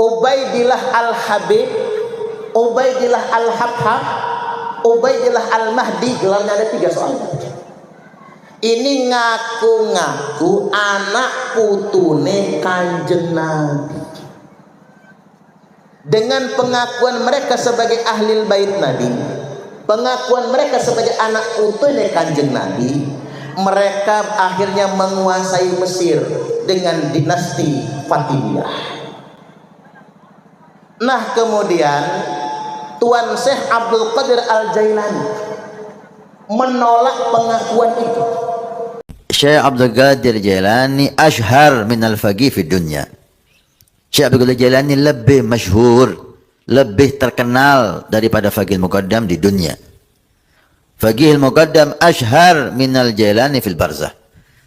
Ubaidillah Al-Habib, Ubaidillah Al-Habhab, Ubaidillah Al-Mahdi. Gelarnya ada 3 soal. Ini ngaku-ngaku anak putune Kanjeng Nabi. Dengan pengakuan mereka sebagai ahlil bait Nabi, pengakuan mereka sebagai anak putune Kanjeng Nabi, mereka akhirnya menguasai Mesir dengan dinasti Fatimiyah. Nah, kemudian Tuan Syekh Abdul Qadir Al-Jailani menolak pengakuan itu. Syekh Abdul Qadir Jailani ashhar min al-faqih fi dunya. Syekh Abdul Qadir Jailani lebih masyhur, lebih terkenal daripada Faqih Muqaddam di dunia. Faqih Muqaddam ashhar min al-Jailani fil barzah.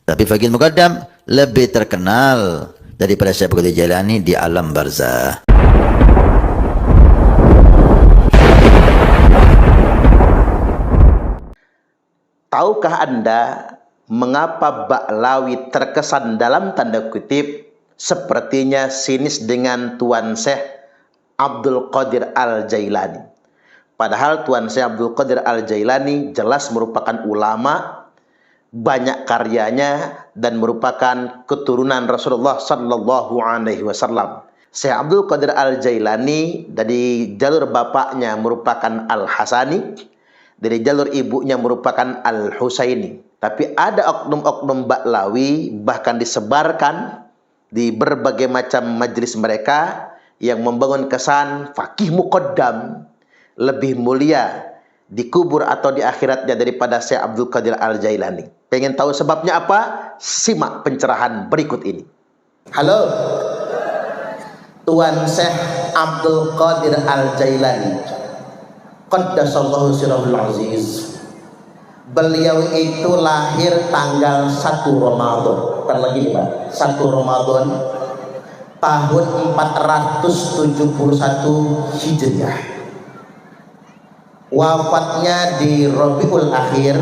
Tapi Faqih Muqaddam lebih terkenal daripada Syekh Abdul Qadir Jailani di alam barzah. Tahukah Anda mengapa Ba'lawi terkesan dalam tanda kutip sepertinya sinis dengan Tuan Syekh Abdul Qadir Al-Jailani? Padahal Tuan Syekh Abdul Qadir Al-Jailani jelas merupakan ulama, banyak karyanya dan merupakan keturunan Rasulullah Sallallahu Alaihi Wasallam. Syekh Abdul Qadir Al-Jailani dari jalur bapaknya merupakan Al-Hasani, dari jalur ibunya merupakan Al-Husaini. Tapi ada oknum-oknum Ba'lawi bahkan disebarkan di berbagai macam majelis mereka yang membangun kesan faqih muqaddam lebih mulia di kubur atau di akhiratnya daripada Syekh Abdul Qadir Al-Jailani. Pengen tahu sebabnya apa? Simak pencerahan berikut ini. Halo, Tuan Syekh Abdul Qadir Al-Jailani Qaddasallahu sirrahul aziz. Beliau itu lahir tanggal 1 Ramadan. Bukan lagi nih Pak, 1 Ramadan tahun 471 Hijriah. Wafatnya di Rabiul Akhir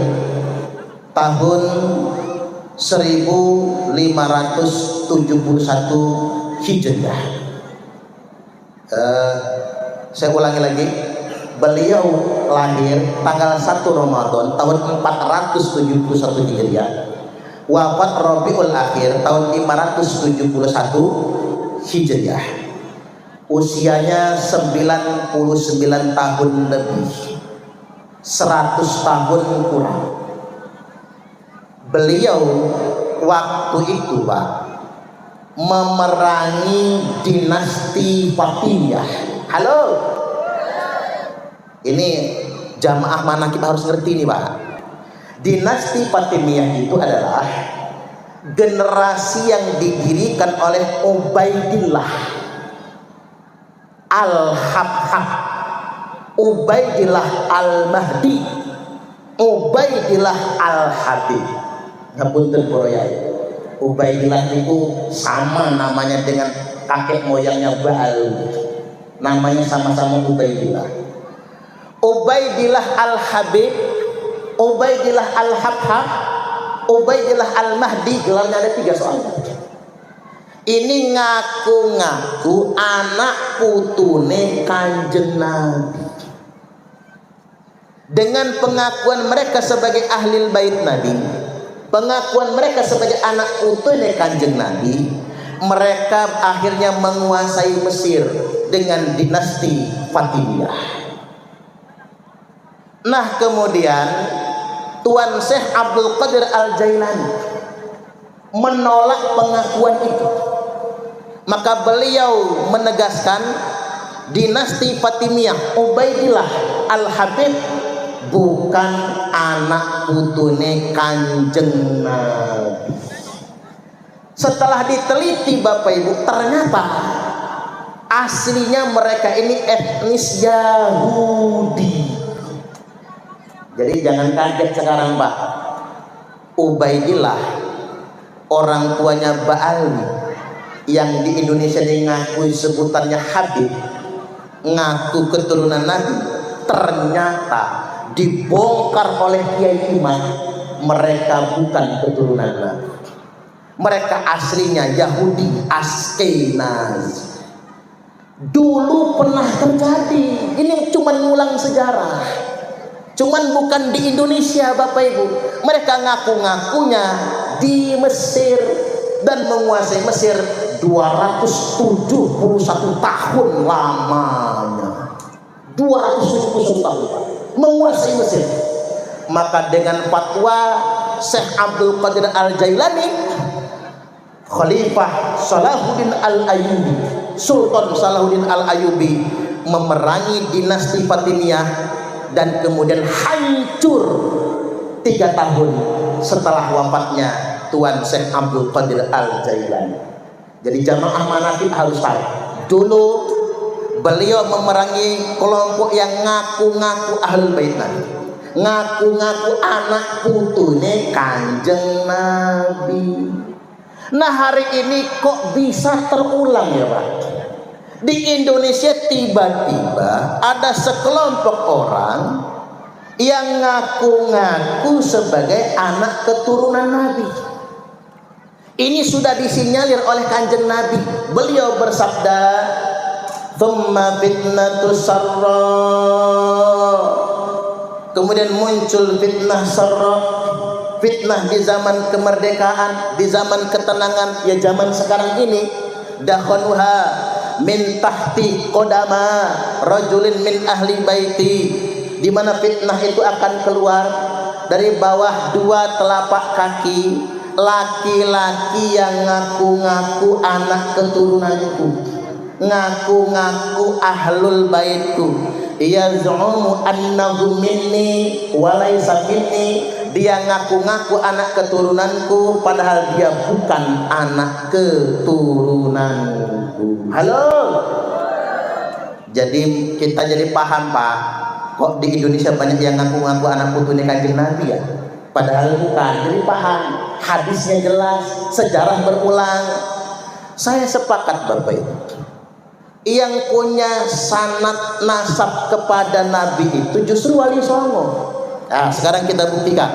tahun 1571 Hijriah. Saya ulangi lagi. Beliau lahir tanggal 1 Ramadan tahun 471 Hijriah. Wafat Rabiul Akhir tahun 571 Hijriah. Usianya 99 tahun lebih, 100 tahun kurang. Beliau waktu itu Pak memerangi dinasti Fatimiyah. Halo, ini jamaah manaqib harus ngerti nih Pak. Dinasti Fatimiyah itu adalah generasi yang didirikan oleh Ubaidillah Al-Habhab, Ubaidillah Al-Mahdi, Ubaidillah Al-Habib. Ngapunten para yai. Ubaidillah itu sama namanya dengan kakek moyangnya Ba'al. Namanya sama-sama Ubaidillah. Ubaidillah Al-Habib, Ubaidillah Al-Habhab, Ubaidillah Al-Mahdi. Gelarnya ada 3 soal. Ini ngaku-ngaku anak putune Kanjeng Nabi. Dengan pengakuan mereka sebagai ahlil bait Nabi, pengakuan mereka sebagai anak putune Kanjeng Nabi, mereka akhirnya menguasai Mesir dengan dinasti Fatimiyah. Nah, kemudian Tuan Syekh Abdul Qadir Al-Jailani menolak pengakuan itu. Maka beliau menegaskan dinasti Fatimiyah Ubaidillah Al-Habib bukan anak putune Kanjeng Nabi. Setelah diteliti Bapak Ibu, ternyata aslinya mereka ini etnis Yahudi. Jadi jangan kaget sekarang Pak. Ubaidillah orang tuanya Ba'ali yang di Indonesia ini ngaku sebutannya Habib, ngaku keturunan Nabi, ternyata dibongkar oleh Kiai Imam mereka bukan keturunan Nabi. Mereka aslinya Yahudi Askenaz. pernah terjadi. Ini cuman ngulang sejarah. Cuman bukan di Indonesia Bapak Ibu. Mereka ngaku-ngakunya di Mesir dan menguasai Mesir 271 tahun lamanya. 271 tahun menguasai Mesir. Maka dengan fatwa Syekh Abdul Qadir Al-Jailani, Khalifah Salahuddin Al-Ayyubi, Sultan Salahuddin Al-Ayyubi memerangi dinasti Fatimiyah dan kemudian hancur 3 tahun setelah wafatnya Tuan Syekh Abdul Qadir Al-Jailani. Jadi jamaah manaqib harus tahu, dulu beliau memerangi kelompok yang ngaku-ngaku ahlul bait Nabi, ngaku-ngaku anak putune Kanjeng Nabi. Nah hari ini kok bisa terulang ya Pak? Di Indonesia tiba-tiba ada sekelompok orang yang ngaku-ngaku sebagai anak keturunan Nabi. Ini sudah disinyalir oleh Kanjeng Nabi. Beliau bersabda, "Tsumma fitnatus sarra." Kemudian muncul fitnah sarra, fitnah di zaman kemerdekaan, di zaman ketenangan, ya zaman sekarang ini. Dakhanuha min tahti qodama rajulin min ahli baiti, di mana fitnah itu akan keluar dari bawah 2 telapak kaki laki-laki yang ngaku-ngaku anak keturunanku, ngaku-ngaku ahlul baitku, yaz'umu annahu minni wa laysa minni. Dia ngaku-ngaku anak keturunanku padahal dia bukan anak keturunanku. Halo. Jadi kita jadi paham Pak, kok di Indonesia banyak yang ngaku-ngaku anak putune Kanjeng Nabi ya, padahal bukan. Jadi paham, hadisnya jelas, sejarah berulang. Saya sepakat Bapak Ibu, yang punya sanad nasab kepada Nabi itu justru Wali Songo. Nah, sekarang kita buktikan.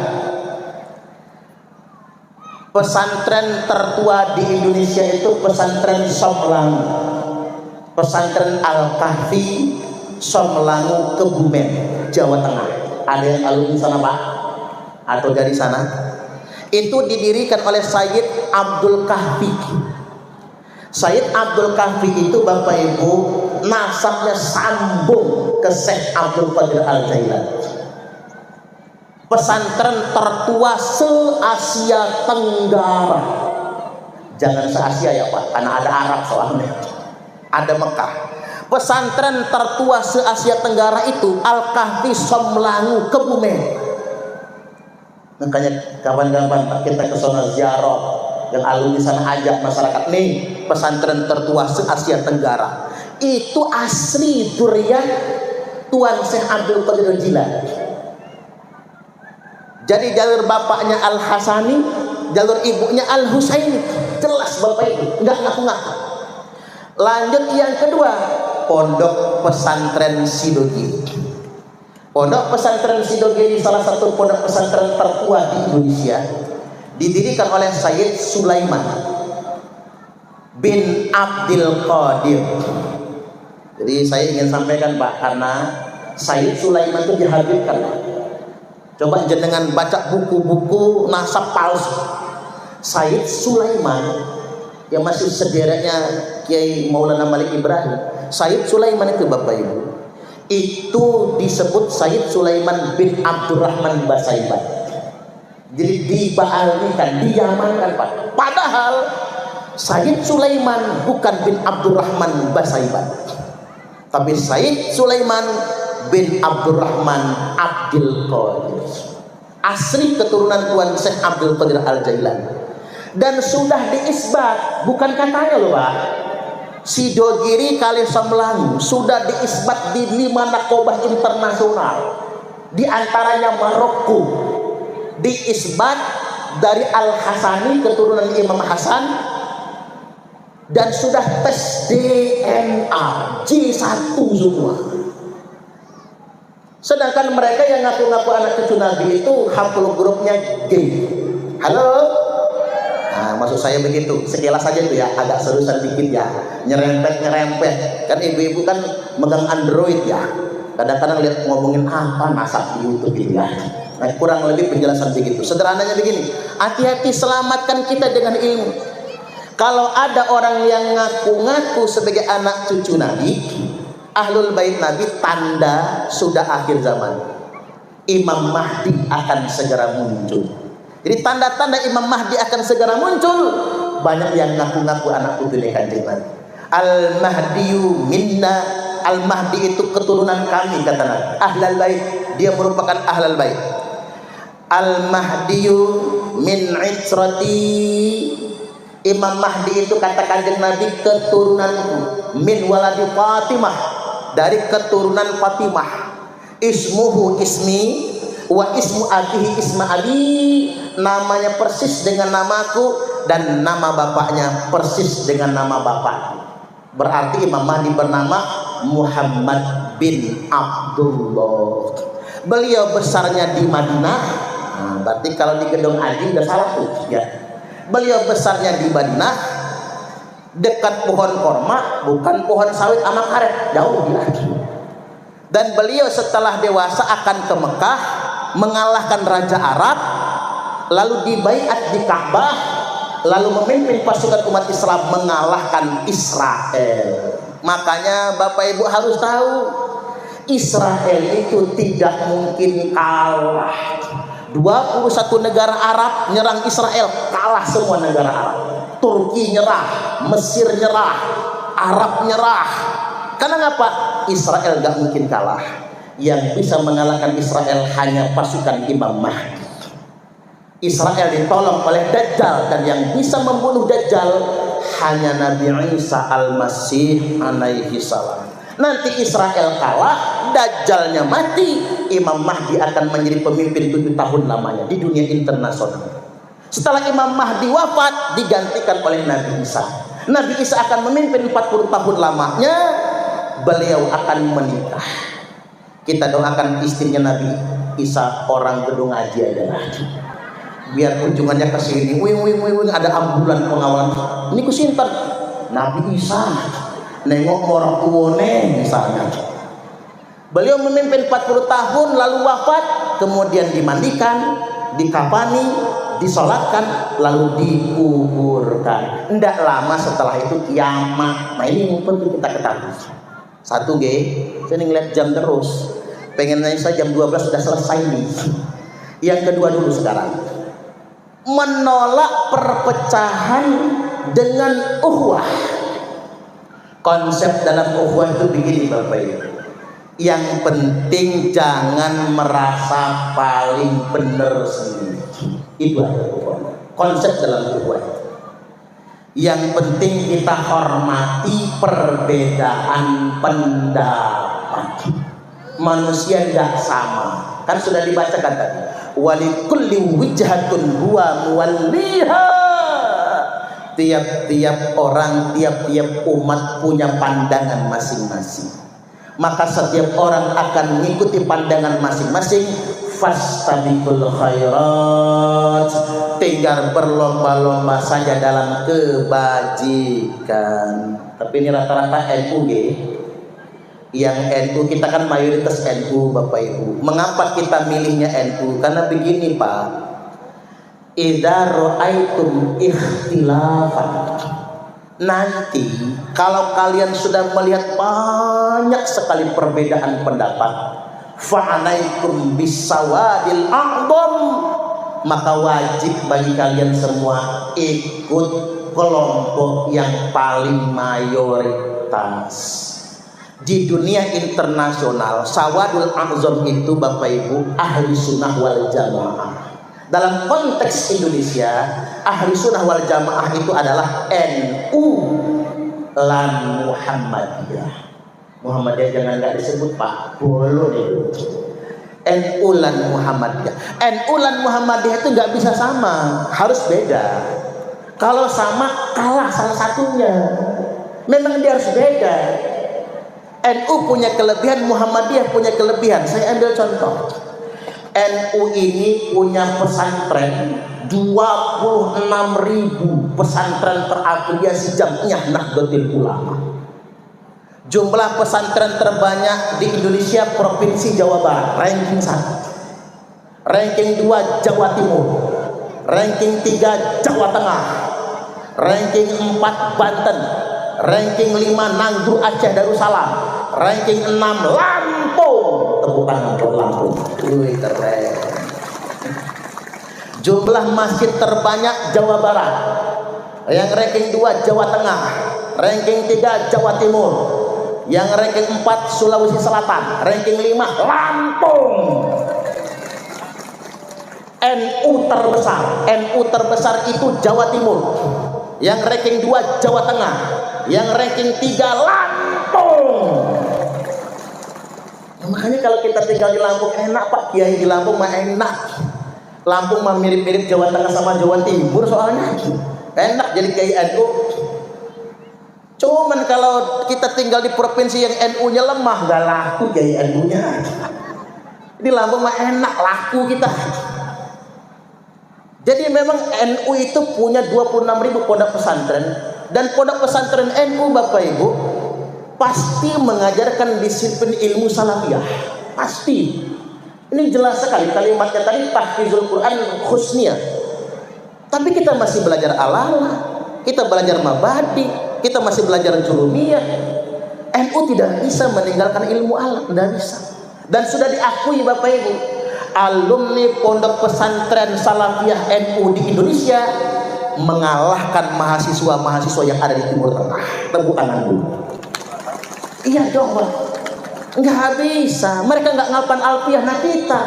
Pesantren tertua di Indonesia itu pesantren Somlangu, pesantren Al-Kahfi Somlangu, Kebumen, Jawa Tengah. Ada yang alumni sana Pak? Atau dari sana? Itu didirikan oleh Sayyid Abdul Kahfi. Sayyid Abdul Kahfi itu Bapak Ibu nasabnya sambung ke Syekh Abdul Qadir Al-Jailani. Pesantren tertua se-Asia Tenggara. Jangan se-Asia ya Pak, karena ada Arab soalnya, ada Mekah. Pesantren tertua se-Asia Tenggara itu Al-Kahfi Somlangu, Kebumen. Makanya kapan-kapan kita ke sana ziarah, yang alumni sana ajak masyarakat, nih pesantren tertua se-Asia Tenggara. Itu asli durian Tuan Syekh Abdul Qadir Jilani. Jadi jalur bapaknya Al-Hasani, jalur ibunya Al-Husaini. Jelas Bapak Ibu, enggak ngaku-ngaku. Lanjut yang kedua, Pondok Pesantren Sidogiri. Pondok Pesantren Sidogiri salah satu pondok pesantren tertua di Indonesia. Didirikan oleh Sayyid Sulaiman bin Abdul Qadir. Jadi saya ingin sampaikan Pak, karena Sayyid Sulaiman itu dihadirkan Pak. Coba jenengan baca buku-buku nasab palsu. Sayyid Sulaiman yang masih sederetnya Kiai Maulana Malik Ibrahim. Sayyid Sulaiman itu Bapak Ibu, itu disebut Sayyid Sulaiman bin Abdurrahman Basaiban. Jadi dibaalkan, diamankan Pak. Padahal Sayyid Sulaiman bukan bin Abdurrahman Basaiban, tapi Sayyid Sulaiman bin Abdurrahman Abdul Qadir, asli keturunan Tuan Syekh Abdul Qadir Al-Jailani. Dan sudah diisbat, bukan katanya loh Pak, Sidogiri kali Somlangu sudah diisbat di 5 nakobah internasional, di antaranya Maroko. Diisbat dari Al-Hasani, keturunan Imam Hasan, dan sudah tes DNA J1 semua. Sedangkan mereka yang ngaku-ngaku anak cucu Nabi itu hampir grupnya gay. Halo? Nah, maksud saya begitu. Sekilas saja itu ya, agak seriusan dikit ya. Nyerempet. Kan ibu-ibu kan megang Android ya. Kadang-kadang lihat ngomongin apa masak di YouTube gitu ya. Nah, kurang lebih penjelasan begitu. Sederhananya begini, hati-hati, selamatkan kita dengan ilmu. Kalau ada orang yang ngaku-ngaku sebagai anak cucu Nabi, Ahlul Bait Nabi, tanda sudah akhir zaman. Imam Mahdi akan segera muncul. Jadi tanda-tanda Imam Mahdi akan segera muncul. Banyak yang ngaku-ngaku anak putu Kanjeng Nabi. Al-Mahdiyu minna. Al-Mahdi itu keturunan kami, kata Nabi. Ahlul Bait, dia merupakan Ahlul Bait. Al-Mahdiyu min itrati. Imam Mahdi itu kata Kanjeng Nabi keturunanku. Min waladi Fatimah, dari keturunan Fatimah. Ismuhu ismi wa ismu abihi isma abi. Namanya persis dengan namaku dan nama bapaknya persis dengan nama bapakku. Berarti Imam Mahdi bernama Muhammad bin Abdullah. Beliau besarnya di Madinah. Nah, berarti kalau di gedung Aji udah salah tuh ya. Beliau besarnya di Madinah, dekat pohon korma, bukan pohon sawit sama karet, jauh lagi. Dan beliau setelah dewasa akan ke Mekah, mengalahkan Raja Arab, lalu dibaiat di Ka'bah, lalu memimpin pasukan umat Islam mengalahkan Israel. Makanya Bapak Ibu harus tahu, Israel itu tidak mungkin kalah. 21 negara Arab nyerang Israel, kalah semua negara Arab. Turki nyerah, Mesir nyerah, Arab nyerah. Karena ngapa? Israel gak mungkin kalah. Yang bisa mengalahkan Israel hanya pasukan Imam Mahdi. Israel ditolong oleh Dajjal, dan yang bisa membunuh Dajjal hanya Nabi Isa Al-Masih alaihi salam. Nanti Israel kalah, Dajjalnya mati, Imam Mahdi akan menjadi pemimpin 7 tahun lamanya di dunia internasional. Setelah Imam Mahdi wafat, digantikan oleh Nabi Isa. Nabi Isa akan memimpin 40 tahun lamanya, beliau akan menikah. Kita doakan istrinya Nabi Isa orang gedung Aji aja lah. Biar kunjungannya ke sini, wing, ada ambulan pengawalan. Ini kusinten Nabi Isa. Nengok orang tuone misalnya. Beliau memimpin 40 tahun lalu wafat, kemudian dimandikan, dikafani, disolatkan, lalu dikuburkan. Tidak lama setelah itu kiamat. Nah ini yang penting kita ketahui. Satu saya ngeliat jam terus, pengen nanya saya jam 12 sudah selesai nih. Yang kedua dulu sekarang, menolak perpecahan dengan ukhuwah. Konsep dalam ukhuwah itu begini Bapak Ibu. Yang penting jangan merasa paling benar sendiri. Itu ada ukhuwah. Konsep dalam ukhuwah. Yang penting kita hormati perbedaan pendapat. Manusia tidak sama. Kan sudah dibacakan tadi. Walikulli wijhatun huwa muwalliha. Tiap-tiap orang, tiap-tiap umat punya pandangan masing-masing. Maka setiap orang akan mengikuti pandangan masing-masing. Fastabiqul khairat, tinggal berlomba-lomba saja dalam kebajikan. Tapi ini rata-rata NU yang NU, kita kan mayoritas NU Bapak Ibu. Mengapa kita milihnya NU? Karena begini Pak, idza ra'aitum ikhtilafan, nanti kalau kalian sudah melihat banyak sekali perbedaan pendapat, fa'alaikum bisawadil a'dham, maka wajib bagi kalian semua ikut kelompok yang paling mayoritas. Di dunia internasional, sawadul a'zam itu Bapak Ibu ahli sunnah wal jamaah. Dalam konteks Indonesia, ahli sunnah wal jamaah itu adalah NU lan Muhammadiyah. Muhammadiyah jangan nggak disebut Pak, boleh deh. NU lan Muhammadiyah. NU lan Muhammadiyah itu nggak bisa sama, harus beda. Kalau sama kalah salah satunya. Memang dia harus beda. NU punya kelebihan, Muhammadiyah punya kelebihan. Saya ambil contoh. NU ini punya pesantren 26.000 pesantren terafiliasi Jamiah Nahdlatul Ulama. Jumlah pesantren terbanyak di Indonesia Provinsi Jawa Barat, ranking 1. Ranking 2 Jawa Timur. Ranking 3 Jawa Tengah. Ranking 4 Banten. Ranking 5 Nangdur Aceh Darussalam. Ranking 6 Lampung. Tepuk tangan buat Lampung. Wih, keren. Jumlah masjid terbanyak Jawa Barat. Yang ranking 2 Jawa Tengah. Ranking 3 Jawa Timur. Yang ranking 4 Sulawesi Selatan. Ranking 5 Lampung. NU terbesar itu Jawa Timur. Yang ranking 2 Jawa Tengah. Yang ranking 3 Lampung. Nah, makanya kalau kita tinggal di Lampung enak Pak, kiai di Lampung mah enak. Lampung mah mirip-mirip Jawa Tengah sama Jawa Timur soalnya. Enak jadi kiai NU. Cuman kalau kita tinggal di provinsi yang NU-nya lemah, gak laku kiai NU-nya. Di Lampung mah enak, laku kita. Jadi memang NU itu punya 26.000 pondok pesantren. Dan pondok pesantren NU Bapak Ibu pasti mengajarkan disiplin ilmu salafiyah. Pasti. Ini jelas sekali kalimatnya tadi, tahfizul Quran khusniyah. Tapi kita masih belajar ala-ala, kita belajar mabadi, kita masih belajar jurumiyah. NU tidak bisa meninggalkan ilmu alam, tidak bisa. Dan sudah diakui Bapak Ibu, alumni pondok pesantren salafiyah NU di Indonesia mengalahkan mahasiswa-mahasiswa yang ada di Timur Tengah. Tepuk tangan dulu. Iya dong Pak. Nggak bisa, mereka nggak ngapal alfiyah, nah kita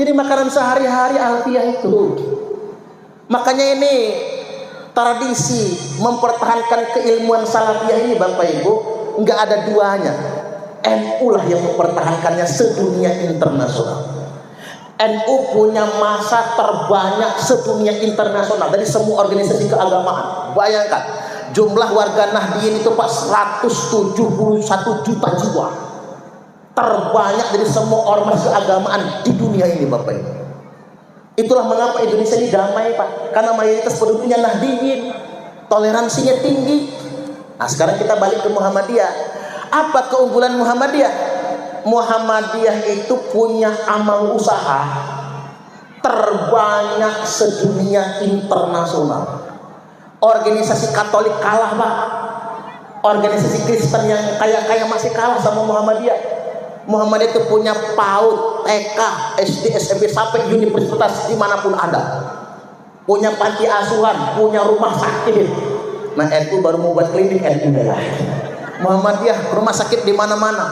jadi makanan sehari-hari alfiyah itu. Makanya ini tradisi mempertahankan keilmuan salafiyah ini Bapak Ibu nggak ada duanya. NU lah yang mempertahankannya sedunia internasional. NU punya masa terbanyak sedunia internasional dari semua organisasi keagamaan. Bayangkan jumlah warga Nahdliyin itu Pak 171 juta jiwa. Terbanyak dari semua ormas keagamaan di dunia ini Bapak Ibu. Itulah mengapa Indonesia ini damai Pak, karena mayoritas penduduknya Nahdliyin, toleransinya tinggi. Nah sekarang kita balik ke Muhammadiyah. Apa keunggulan Muhammadiyah? Muhammadiyah itu punya amal usaha terbanyak sedunia internasional. Organisasi Katolik kalah Pak, organisasi Kristen yang kaya-kaya masih kalah sama Muhammadiyah. Muhammadiyah itu punya PAUD, TK, SD, SMP sampai universitas dimanapun ada. Punya panti asuhan, punya rumah sakit. Nah NU baru mau buat klinik NU ya. Muhammadiyah rumah sakit di mana-mana.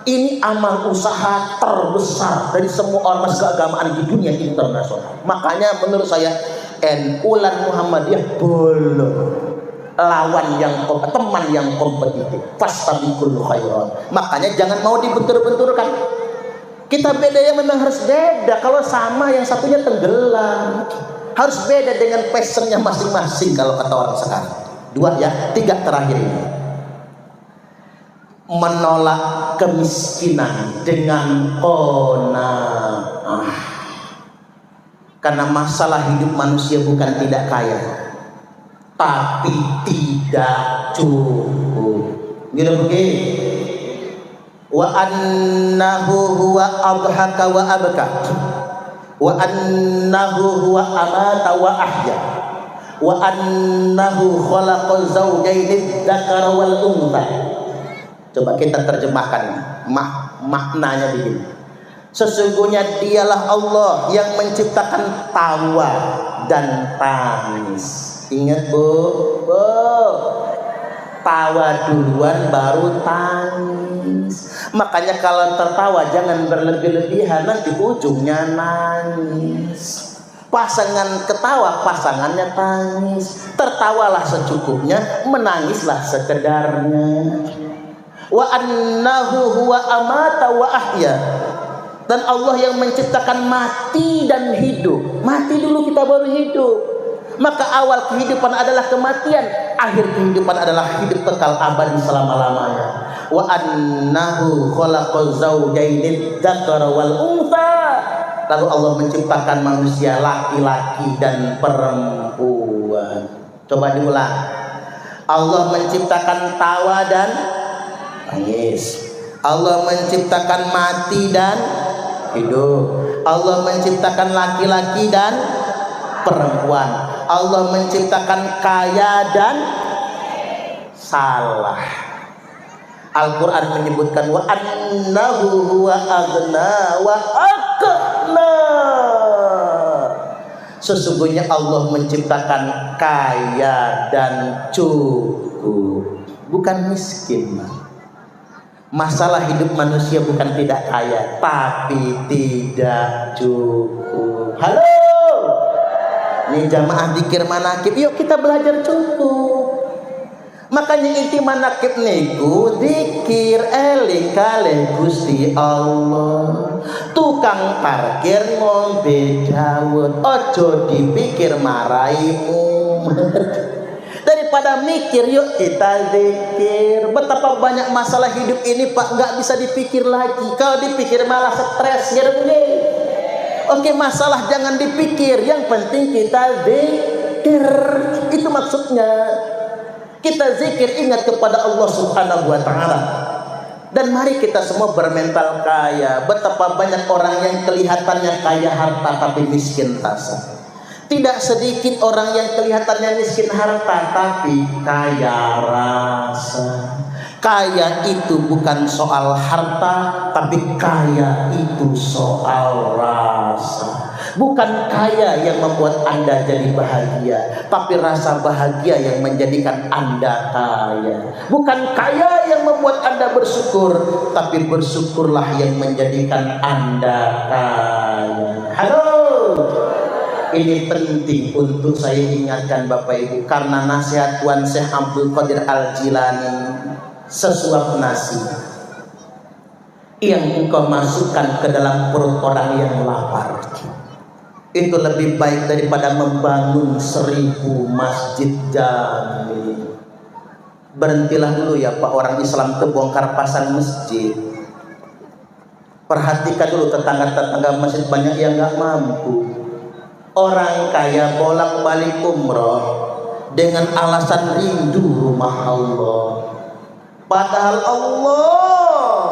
Ini amal usaha terbesar dari semua ormas keagamaan di dunia internasional. Makanya menurut saya NU dan Muhammadiyah belum lawan yang teman yang kompetitif. Fastabiqul khairat. Makanya jangan mau dibentur-benturkan. Kita beda ya, memang harus beda. Kalau sama yang satunya tenggelam. Harus beda dengan passionnya masing-masing kalau kata orang sekarang. 2 ya, 3 terakhir ini. Menolak kemiskinan dengan qanaah. Karena masalah hidup manusia bukan tidak kaya, tapi tidak cukup. Gitu begini. Wa annahu huwa adhaka wa abka. Wa annahu huwa amata wa ahya. Wa annahu khalaqa zawjaini dzakara wal untha. Coba kita terjemahkan maknanya begini. Sesungguhnya dialah Allah yang menciptakan tawa dan tangis. Ingat Bu, tawa duluan baru tangis. Makanya kalau tertawa jangan berlebih-lebihan, nanti ujungnya nangis. Pasangan ketawa, pasangannya tangis. Tertawalah secukupnya, menangislah sekedarnya. Wa annahu huwa amata wa ahya. Dan Allah yang menciptakan mati dan hidup. Mati dulu kita baru hidup. Maka awal kehidupan adalah kematian, akhir kehidupan adalah hidup kekal abadi selama-lamanya. Wa annahu khalaqa zawjaini dzakara wal untha. Lalu Allah menciptakan manusia laki-laki dan perempuan. Coba diulang. Allah menciptakan tawa dan tangis. Allah menciptakan mati dan hidup. Allah menciptakan laki-laki dan perempuan. Allah menciptakan kaya dan salah. Al-Quran menyebutkan wa annahu huwa aghna wa aqna. Sesungguhnya Allah menciptakan kaya dan cukup, bukan miskin. Masalah hidup manusia bukan tidak kaya, tapi tidak cukup. Halo, ini jamaah dzikir manakib, yuk kita belajar cukup. Makanya inti manakib niku dzikir eling kalih Gusti Allah. Tukang parkir ngombe dawet, ojo dipikir maraimu. Daripada mikir, yuk kita zikir. Betapa banyak masalah hidup ini Pak, nggak bisa dipikir lagi. Kalau dipikir malah stres. Oke, masalah jangan dipikir, yang penting kita zikir. Itu maksudnya. Kita zikir, ingat kepada Allah Subhanahu wa ta'ala. Dan mari kita semua bermental kaya. Betapa banyak orang yang kelihatannya kaya harta tapi miskin rasa. Tidak sedikit orang yang kelihatannya miskin harta tapi kaya rasa. Kaya itu bukan soal harta, tapi kaya itu soal rasa. Bukan kaya yang membuat Anda jadi bahagia, tapi rasa bahagia yang menjadikan Anda kaya. Bukan kaya yang membuat Anda bersyukur, tapi bersyukurlah yang menjadikan Anda kaya. Halo, ini penting untuk saya ingatkan Bapak Ibu, karena nasihat Tuan Syekh Abdul Qadir Al-Jilani, sesuap nasi yang engkau masukkan ke dalam perut orang yang lapar itu lebih baik daripada membangun 1000 masjid jami. Berhentilah dulu ya Pak, orang Islam kebongkar pasang masjid. Perhatikan dulu tetangga-tetangga masjid banyak yang gak mampu. Orang kaya bolak-balik umroh dengan alasan rindu rumah Allah. Padahal Allah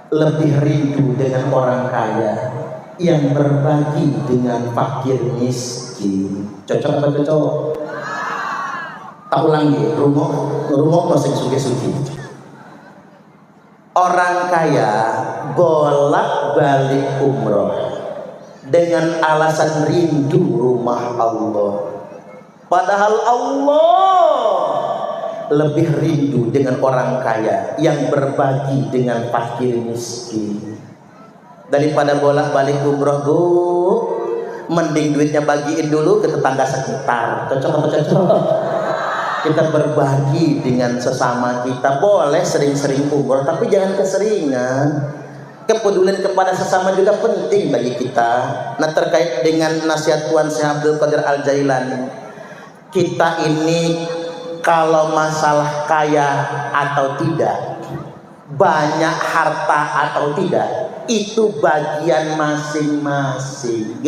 lebih rindu dengan orang kaya yang berbagi dengan fakir miskin. Cocok apa cocok? Tak ulang ya, rumah masing sugi-sugi. Orang kaya bolak-balik umroh dengan alasan rindu rumah Allah. Padahal Allah lebih rindu dengan orang kaya yang berbagi dengan fakir miskin. Daripada bolak-balik umroh, Bu, mending duitnya bagiin dulu ke tetangga sekitar. Cocok atau cocok? Kita berbagi dengan sesama kita. Boleh sering-sering umroh, tapi jangan keseringan. Kepedulian kepada sesama juga penting bagi kita. Nah, terkait dengan nasihat Tuan Syekh Abdul Qadir Al-Jailani, kita ini kalau masalah kaya atau tidak, banyak harta atau tidak, itu bagian masing-masing.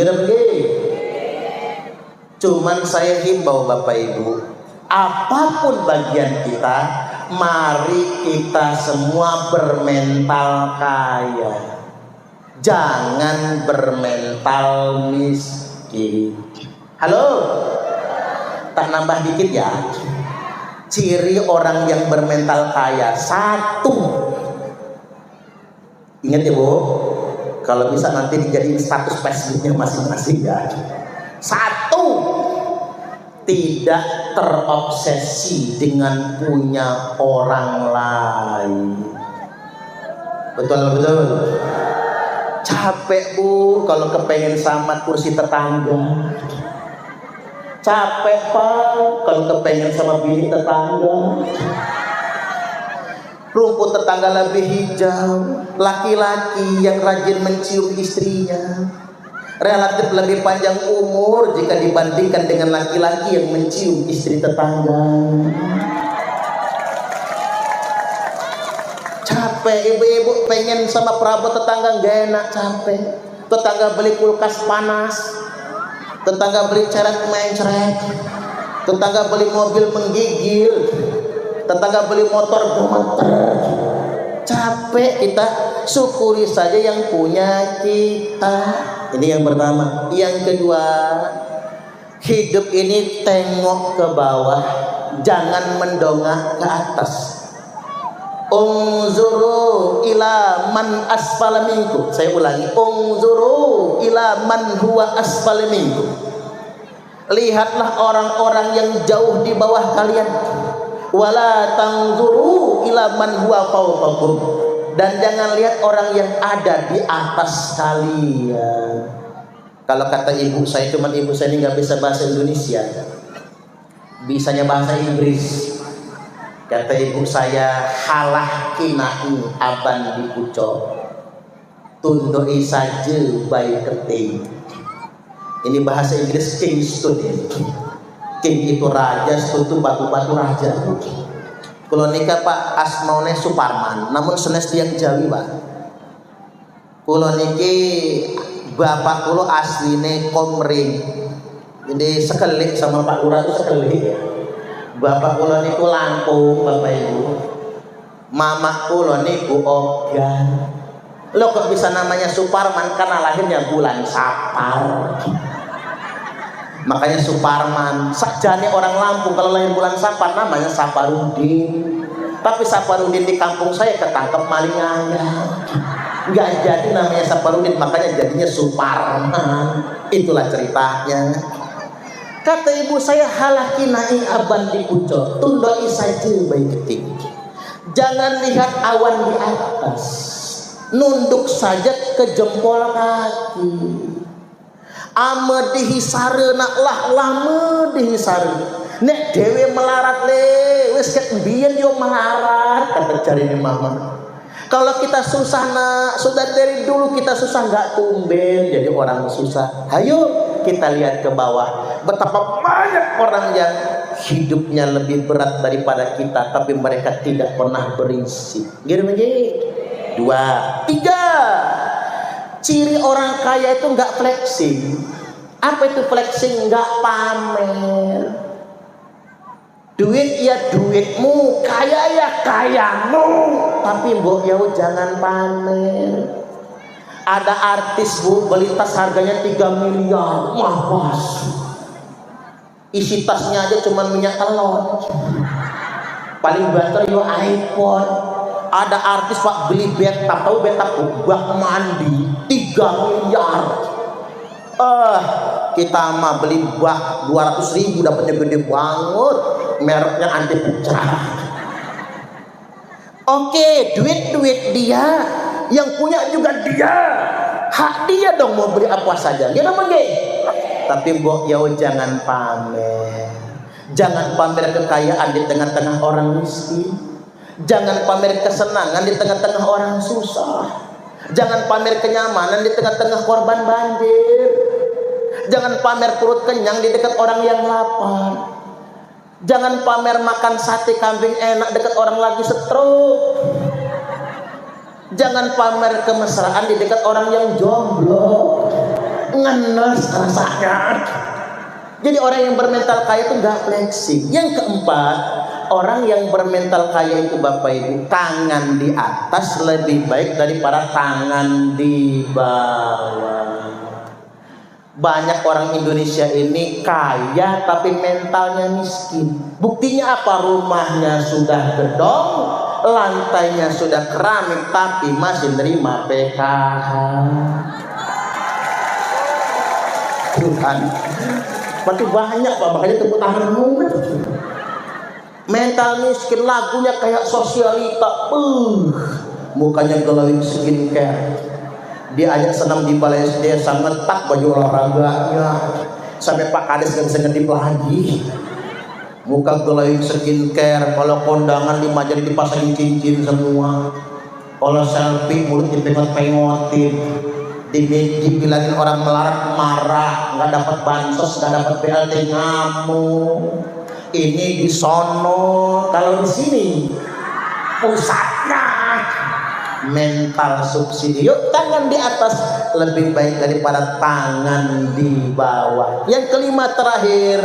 Cuman saya himbau Bapak Ibu, apapun bagian kita, mari kita semua bermental kaya, jangan bermental miskin. Halo, tak nambah dikit ya. Ciri orang yang bermental kaya, satu, ingat ya Bu, kalau bisa nanti dijadiin status Facebooknya masing-masing ya. Satu, tidak terobsesi dengan punya orang lain. Betul. Capek Bu kalau kepengen sama kursi tetangga. Capek Pak kalau kepengen sama bini tetangga. Rumput tetangga lebih hijau. Laki-laki yang rajin mencium istrinya relatif lebih panjang umur jika dibandingkan dengan laki-laki yang mencium istri tetangga. Capek ibu-ibu pengen sama perabot tetangga, gak enak, capek. tetangga beli kulkas panas, tetangga beli ceret mencret, tetangga beli mobil menggigil, tetangga beli motor gemeter. Capek kita, syukuri saja yang punya kita. Ini yang pertama. Yang kedua, hidup ini tengok ke bawah, jangan mendongak ke atas. Unzuru ila man asfala minkum. Saya ulangi, unzuru ila man huwa asfala minkum. Lihatlah orang-orang yang jauh di bawah kalian. Wala tanzuru ila man huwa fawqakum. Dan jangan lihat orang yang ada di atas kalian. Kalau kata ibu saya, cuman ibu saya ini nggak bisa bahasa Indonesia, bisanya bahasa Inggris. Kata ibu saya, halah kinai aban di pucuk, tundoi saja baik keting. Ini bahasa Inggris king student. King itu raja, itu batu-batu raja. Kalau nikah Pak asmaune Suparman, namun senes tiang Jawi Pak. Kalau niki bapak kulo asline Komring. Jadi sekelik sama Pak Lurah itu sekelik. Bapak kulo niku Lampung Bapak Ibu. Mama kulo niku Ogan. Lo kok bisa namanya Suparman? Karena lahirnya bulan Sapar. Makanya Suparman. Sakjane orang Lampung kalau lahir bulan Sapar namanya Saparudin. Tapi Saparudin di kampung saya ketangkep maling ayam. Nggak jadi namanya Saparudin, makanya jadinya Suparman. Itulah ceritanya. Kata ibu saya, halah kinai aban di pucuk, tundoi saja baik keting. Jangan lihat awan di atas, nunduk saja ke jempol kaki. Ame dihisare nak lama dihisare. Nek dewe melarat le, wis ket mbiyen yo melarat, kata jarine mama. Kalau kita susah nak, sudah dari dulu kita susah, nggak tumben jadi orang susah. Ayo kita lihat ke bawah, betapa banyak orang yang hidupnya lebih berat daripada kita, tapi mereka tidak pernah berisi. Gini. 2, 3. Ciri orang kaya itu nggak flexing. Apa itu flexing? Nggak pamer. Duit ya duitmu, kaya ya kayamu, tapi mbok ya jangan pamer. Ada artis bu beli tas harganya 3 miliar, mahal. Isi tasnya aja cuma minyak telur. Paling banter yo iPhone. Ada artis Pak beli bathtub, tahu bathtub bak mandi 3 miliar. Kita mah beli bak 200.000 dapatnya gede banget, mereknya anti pecah. Oke, duit dia, yang punya juga dia, hak dia dong mau beli apa saja. Dia namanya. Tapi mbok ya jangan pamer. Jangan pamer kekayaan di tengah-tengah orang miskin. Jangan pamer kesenangan di tengah-tengah orang susah. Jangan pamer kenyamanan di tengah-tengah korban banjir. Jangan pamer perut kenyang di dekat orang yang lapar. Jangan pamer makan sate kambing enak dekat orang lagi stroke. Jangan pamer kemesraan di dekat orang yang jomblo. Ngenes rasanya. Jadi orang yang bermental kaya itu nggak flexing. Yang keempat, orang yang bermental kaya itu Bapak Ibu, tangan di atas lebih baik daripada tangan di bawah. Banyak orang Indonesia ini kaya tapi mentalnya miskin. Buktinya apa? Rumahnya sudah gedong, lantainya sudah keramik, tapi masih nerima PKH. Tuhan, berarti banyak Pak, makanya tepuk tangan dulu. Mental miskin, lagunya kayak sosialita, mukanya glowing skincare. Dia ajak senam di balai desa, ngetak baju olahraganya, sampai Pak Kades gak bisa ngedip lagi. Muka glowing skincare, kalau kondangan di majalah dipasangin cincin semua. Kalau selfie mulut dipengot-pengotin, dibilangin orang melarat marah, nggak dapat bansos, nggak dapat BLT ngamuk. Ini di sono, kalau di sini pusatnya mental subsidi. Yuk, tangan di atas lebih baik daripada tangan di bawah. Yang kelima terakhir,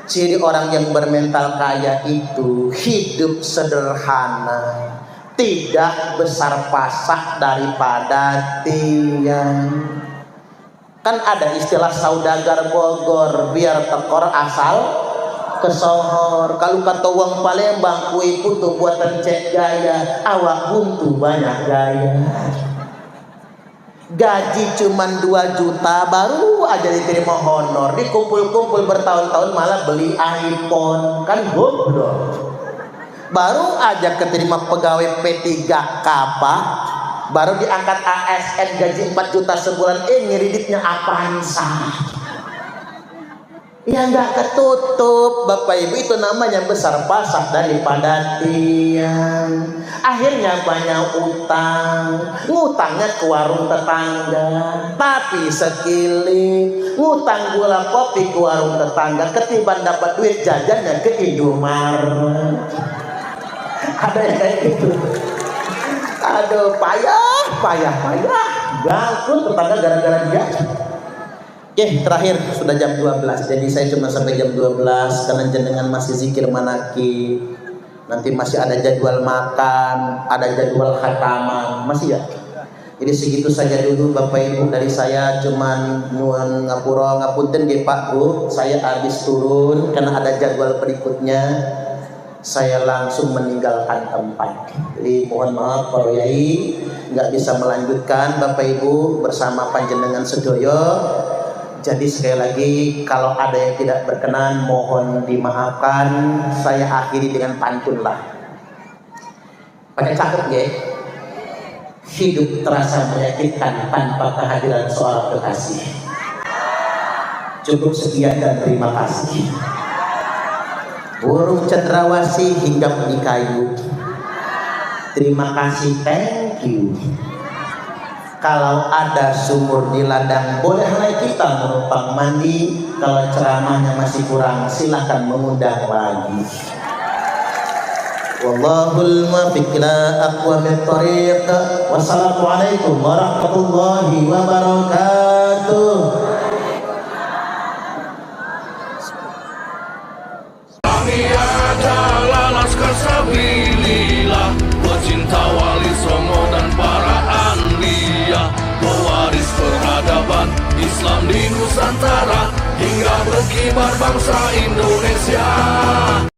ciri orang yang bermental kaya itu hidup sederhana, tidak besar pasak daripada tiang. Kan ada istilah saudagar Bogor, biar tekor asal kesohor. Kalau kata uang Palembang, kue putu buatan cek gaya, awak buntu banyak gaya. Gaji cuman 2 juta baru aja diterima honor, dikumpul-kumpul bertahun-tahun malah beli iPhone. Kan goblok. Baru aja keterima pegawai P3 Kappa, baru diangkat ASN gaji 4 juta sebulan, ngeriditnya Avanza. Ya nggak ketutup, Bapak Ibu, itu namanya besar pasak daripada tiang. Akhirnya banyak utang, ngutangnya ke warung tetangga, tapi sekili ngutang gula kopi ke warung tetangga, ketiban dapat duit jajannya ke Indomaret. Ada yang kayak gitu. Aduh, payah, ganggu tetangga gara-gara dia. Oke, terakhir sudah jam 12. Jadi saya cuma sampai jam 12 karena jenengan masih zikir manakib. Nanti masih ada jadwal makan, ada jadwal khataman, masih ya. Jadi segitu saja dulu Bapak Ibu dari saya, cuman nyuwun ngapura ngapunten nggih Pak Bu, saya habis turun karena ada jadwal berikutnya. Saya langsung meninggalkan tempat. Jadi mohon maaf Pak Yai, nggak bisa melanjutkan Bapak Ibu bersama panjenengan sedoyo. Jadi sekali lagi, kalau ada yang tidak berkenan mohon dimaafkan. Saya akhiri dengan pantun lah. Pakai cakep ya. Hidup terasa menyakitkan tanpa kehadiran seorang kekasih. Cukup sekian dan terima kasih. Burung cendrawasih hinggap di kayu. Terima kasih, thank you. Kalau ada sumur di ladang, bolehlah kita menumpang mandi. Kalau ceramahnya masih kurang, silakan mengundang lagi. Wallahul muwaffiq ila aqwamit thariq. Wassalamualaikum warahmatullahi wabarakatuh. Kami adalah laskar sabilillah, pecinta wali songo dan para anbiya, pewaris peradaban Islam di Nusantara hingga berkibar bangsa Indonesia.